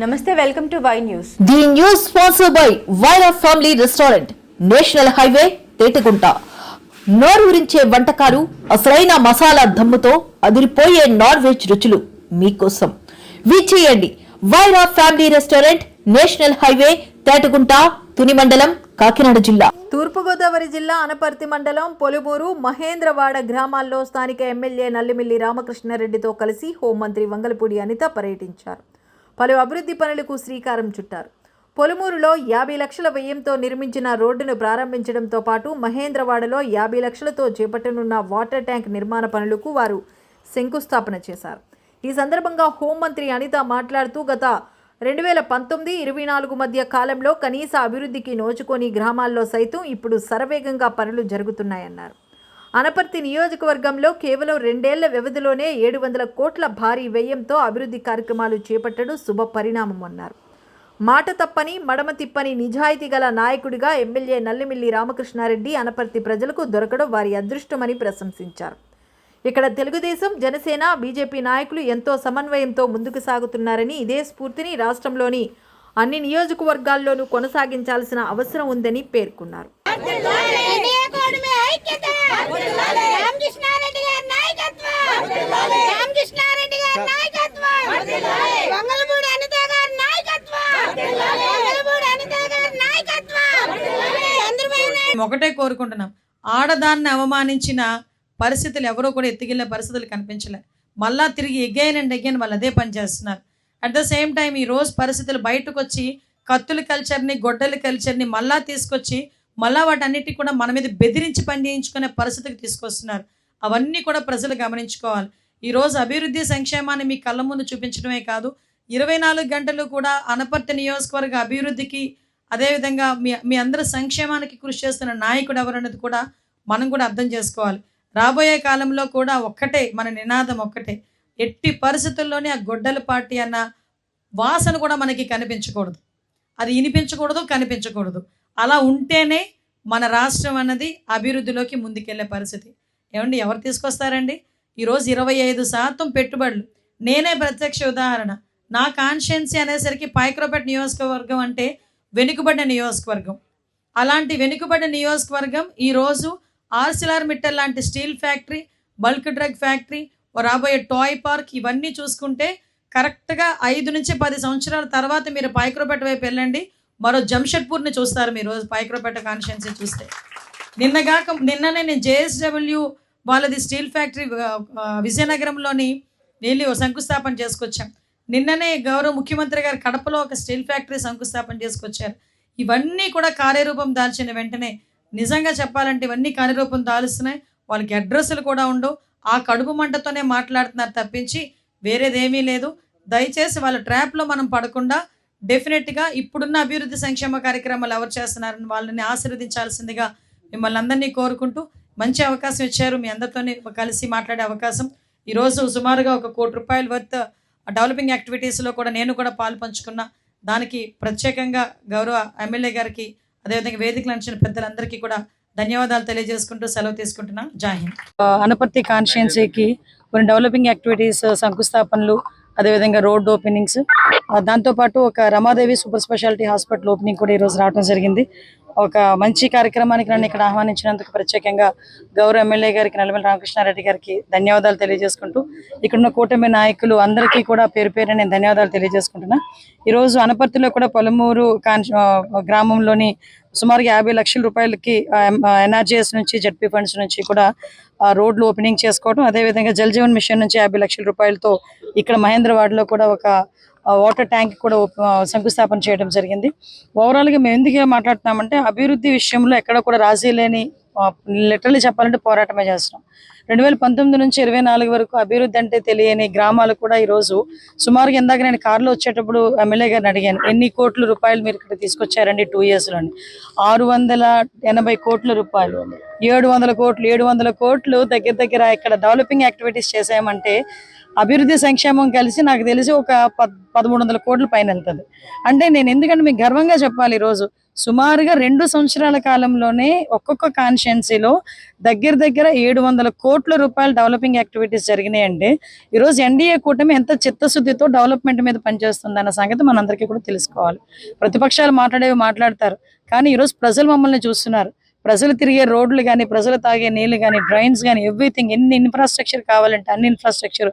నమస్తే, welcome to Y news. The news sponsored by Vaira family restaurant, national highway, Tetagunta. నోరూరించే వంటకాలు, అసలైన మసాలా దమ్ముతో అదిరిపోయే నాన్ వెజ్ రుచులు మీకోసం. విచ్చేయండి Vaira family restaurant, national highway, Tetagunta, Tuni మండలం, కాకినాడ జిల్లా. తూర్పుగోదావరి జిల్లా అనపర్తి మండలం పొలుమూరు, మహేంద్రవాడ గ్రామాల్లో స్థానిక ఎమ్మెల్యే నల్లిమిల్లి రామకృష్ణారెడ్డితో కలిసి హోంమంత్రి వంగలపూడి అనిత పర్యటించారు. పలు అభివృద్ధి పనులకు శ్రీకారం చుట్టారు. పొలుమూరులో 50 లక్షల వ్యయంతో నిర్మించిన రోడ్డును ప్రారంభించడంతో పాటు మహేంద్రవాడలో 50 లక్షలతో చేపట్టనున్న వాటర్ ట్యాంక్ నిర్మాణ పనులకు వారు శంకుస్థాపన చేశారు. ఈ సందర్భంగా హోంమంత్రి అనిత మాట్లాడుతూ గత 2019-24 మధ్య కాలంలో కనీస అభివృద్ధికి నోచుకొని గ్రామాల్లో సైతం ఇప్పుడు శరవేగంగా పనులు జరుగుతున్నాయన్నారు. అనపర్తి నియోజకవర్గంలో కేవలం 2 ఏళ్ల వ్యవధిలోనే 700 కోట్ల భారీ వ్యయంతో అభివృద్ధి కార్యక్రమాలు చేపట్టడం శుభ పరిణామం అన్నారు. మాట తప్పని, మడమ తిప్పని నిజాయితీ గల నాయకుడిగా ఎమ్మెల్యే నల్లిమిల్లి రామకృష్ణారెడ్డి అనపర్తి ప్రజలకు దొరకడం వారి అదృష్టమని ప్రశంసించారు. ఇక్కడ తెలుగుదేశం, జనసేన, బీజేపీ నాయకులు ఎంతో సమన్వయంతో ముందుకు సాగుతున్నారని, ఇదే స్ఫూర్తిని రాష్ట్రంలోని అన్ని నియోజకవర్గాల్లోనూ కొనసాగించాల్సిన అవసరం ఉందని పేర్కొన్నారు. ఒకటే కోరుకుంటున్నాం, ఆడదాన్ని అవమానించిన పరిస్థితులు ఎవరో కూడా ఎత్తిగిల్లే పరిస్థితులు కనిపించలే. మళ్ళా తిరిగి ఎగైన్ అండ్ ఎగైన్ వాళ్ళు అదే పని చేస్తున్నారు. అట్ ద సేమ్ టైం ఈ రోజు పరిస్థితులు బయటకు వచ్చి కత్తుల కల్చర్ని, గొడ్డల కల్చర్ని మళ్ళా తీసుకొచ్చి మళ్ళా వాటన్నిటికీ కూడా మన మీద బెదిరించి పని చేయించుకునే పరిస్థితికి తీసుకొస్తున్నారు. అవన్నీ కూడా ప్రజలు గమనించుకోవాలి. ఈరోజు అభివృద్ధి సంక్షేమాన్ని మీ కళ్ళ ముందు చూపించడమే కాదు, 24 గంటలు కూడా అనపర్తి నియోజకవర్గ అభివృద్ధికి, అదేవిధంగా మీ అందరి సంక్షేమానికి కృషి చేస్తున్న నాయకుడు ఎవరన్నది కూడా మనం కూడా అర్థం చేసుకోవాలి. రాబోయే కాలంలో కూడా ఒక్కటే మన నినాదం, ఒక్కటే, ఎట్టి పరిస్థితుల్లోనే ఆ గొడ్డల పార్టీ అన్న వాసన కూడా మనకి కనిపించకూడదు, అది వినిపించకూడదు, కనిపించకూడదు. అలా ఉంటేనే మన రాష్ట్రం అన్నది అభివృద్ధిలోకి ముందుకెళ్లే పరిస్థితి. ఏమండి, ఎవరు తీసుకొస్తారండి? ఈరోజు 25% పెట్టుబడులు. నేనే ప్రత్యక్ష ఉదాహరణ. నా కాన్స్టిట్యుయెన్సీ అనేసరికి పాయకరావుపేట నియోజకవర్గం అంటే వెనుకబడిన నియోజకవర్గం. అలాంటి వెనుకబడిన నియోజకవర్గం ఈరోజు ఆర్సిలార్ మిట్టల్ లాంటి steel factory, bulk drug factory, రాబోయే టాయ్ పార్క్, ఇవన్నీ చూసుకుంటే కరెక్ట్గా 5 నుంచి 10 సంవత్సరాల తర్వాత మీరు పాయకరావుపేట వైపు వెళ్ళండి, మరో జంషెడ్పూర్ని చూస్తారు మీరు రోజు పాయకరావుపేట కాన్స్టిట్యుయెన్సీ చూస్తే. నిన్ననే నేను JSW వాళ్ళది స్టీల్ ఫ్యాక్టరీ విజయనగరంలోని వెళ్ళి శంకుస్థాపన చేసుకొచ్చాం. నిన్ననే గౌరవ ముఖ్యమంత్రి గారు కడపలో ఒక స్టీల్ ఫ్యాక్టరీ శంకుస్థాపన చేసుకొచ్చారు. ఇవన్నీ కూడా కార్యరూపం దాల్చిన వెంటనే నిజంగా చెప్పాలంటే ఇవన్నీ కార్యరూపం దాలుస్తున్నాయి. వాళ్ళకి అడ్రస్లు కూడా ఉండవు, ఆ కడుపు మంటతోనే మాట్లాడుతున్నారు తప్పించి వేరేదేమీ లేదు. దయచేసి వాళ్ళ ట్రాప్లో మనం పడకుండా డెఫినెట్గా ఇప్పుడున్న అభివృద్ధి సంక్షేమ కార్యక్రమాలు ఎవరు చేస్తున్నారని వాళ్ళని ఆశీర్వదించాల్సిందిగా మిమ్మల్ని అందరినీ కోరుకుంటూ, మంచి అవకాశం ఇచ్చారు, మీ అందరితోనే కలిసి మాట్లాడే అవకాశం. ఈరోజు సుమారుగా 1 కోటి రూపాయల వర్త్ డెవలపింగ్ యాక్టివిటీస్లో కూడా నేను కూడా పాలు పంచుకున్నా. దానికి ప్రత్యేకంగా గౌరవ ఎమ్మెల్యే గారికి, అదేవిధంగా వేదికలు అంచిన పెద్దలందరికీ కూడా ధన్యవాదాలు తెలియజేసుకుంటూ సెలవు తీసుకుంటున్నాం. జై హింద్. అనపర్తి కాన్స్టిట్యుయెన్సీకి కొన్ని డెవలపింగ్ యాక్టివిటీస్, శంకుస్థాపనలు, అదేవిధంగా రోడ్ ఓపెనింగ్స్, దాంతోపాటు ఒక Ramadevi super speciality hospital opening కూడా ఈరోజు రావడం జరిగింది. ఒక మంచి కార్యక్రమానికి నన్ను ఇక్కడ ఆహ్వానించినందుకు ప్రత్యేకంగా గౌరవ ఎమ్మెల్యే గారికి, నల్లిమిల్లి రామకృష్ణారెడ్డి గారికి ధన్యవాదాలు తెలియజేసుకుంటూ, ఇక్కడున్న కూటమి నాయకులు అందరికీ కూడా పేరు పేరు నేను ధన్యవాదాలు తెలియజేసుకుంటున్నా. ఈరోజు అనపర్తిలో కూడా పొలమూరు గ్రామంలోని సుమారు 50 లక్షల రూపాయలకి NRGS నుంచి, జడ్పీ ఫండ్స్ నుంచి కూడా రోడ్లు ఓపెనింగ్ చేసుకోవడం, అదేవిధంగా జల్ జీవన్ మిషన్ నుంచి 50 లక్షల రూపాయలతో ఇక్కడ మహేంద్రవాడలో కూడా ఒక వాటర్ ట్యాంక్ కూడా శంకుస్థాపన చేయడం జరిగింది. ఓవరాల్గా మేము ఎందుకు మాట్లాడుతున్నామంటే, అభివృద్ధి విషయంలో ఎక్కడ కూడా రాజీ లేని, లిటరల్లీ చెప్పాలంటే పోరాటమే చేస్తున్నాం. 2019 నుంచి 24 వరకు అభివృద్ధి అంటే తెలియని గ్రామాలు కూడా ఈరోజు సుమారుగా, ఇందాక నేను కారులో వచ్చేటప్పుడు ఎమ్మెల్యే గారిని అడిగాను, ఎన్ని కోట్ల రూపాయలు మీరు ఇక్కడ తీసుకొచ్చారండి 2 yearsలోని? 680 కోట్ల రూపాయలు, 700 కోట్లు దగ్గర ఇక్కడ డెవలపింగ్ యాక్టివిటీస్ చేసామంటే అభివృద్ధి సంక్షేమం కలిసి నాకు తెలిసి ఒక 1300 కోట్ల పైన వెళ్తుంది. అంటే నేను ఎందుకంటే మీకు గర్వంగా చెప్పాలి, ఈరోజు సుమారుగా 2 సంవత్సరాల కాలంలోనే ఒక్కొక్క కాన్స్టిట్యున్సీలో దగ్గర 700 కోట్ల రూపాయలు డెవలపింగ్ యాక్టివిటీస్ జరిగినాయి. అంటే ఈరోజు ఎన్డీఏ కూటమి ఎంత చిత్తశుద్ధితో డెవలప్మెంట్ మీద పనిచేస్తుంది అన్న సంగతి మనందరికీ కూడా తెలుసుకోవాలి. ప్రతిపక్షాలు మాట్లాడతారు, కానీ ఈరోజు ప్రజలు మమ్మల్ని చూస్తున్నారు. ప్రజలు తిరిగే రోడ్లు కానీ, ప్రజలు తాగే నీళ్లు కానీ, డ్రైన్స్ కానీ, ఎవ్రీథింగ్, ఎన్ని ఇన్ఫ్రాస్ట్రక్చర్ కావాలంటే అన్ని ఇన్ఫ్రాస్ట్రక్చర్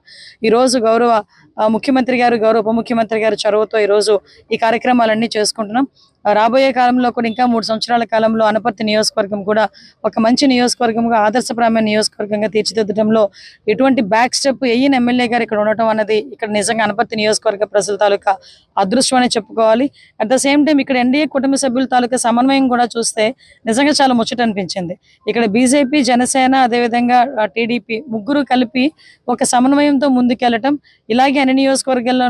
ఈరోజు గౌరవ ముఖ్యమంత్రి గారు, గౌరవ ఉప ముఖ్యమంత్రి గారు చొరవతో ఈరోజు ఈ కార్యక్రమాలన్నీ చేసుకుంటున్నాం. రాబోయే కాలంలో కూడా ఇంకా 3 సంవత్సరాల కాలంలో అనపర్తి నియోజకవర్గం కూడా ఒక మంచి నియోజకవర్గంగా, ఆదర్శప్రాయమైన నియోజకవర్గంగా తీర్చిదిద్దడంలో ఎటువంటి బ్యాక్ స్టెప్ వేయని ఎమ్మెల్యే గారు ఇక్కడ ఉండటం అన్నది ఇక్కడ నిజంగా అనపర్తి నియోజకవర్గ ప్రజల తాలూకా అదృష్టం అని చెప్పుకోవాలి. అట్ ద సేమ్ టైం ఇక్కడ ఎన్డీఏ కుటుంబ సభ్యుల తాలూకా సమన్వయం కూడా చూస్తే నిజంగా చాలా ముచ్చట అనిపించింది. ఇక్కడ బీజేపీ, జనసేన, అదేవిధంగా టీడీపీ ముగ్గురు కలిపి ఒక సమన్వయంతో ముందుకెళ్లటం, ఇలాగే అన్ని నియోజకవర్గాల్లో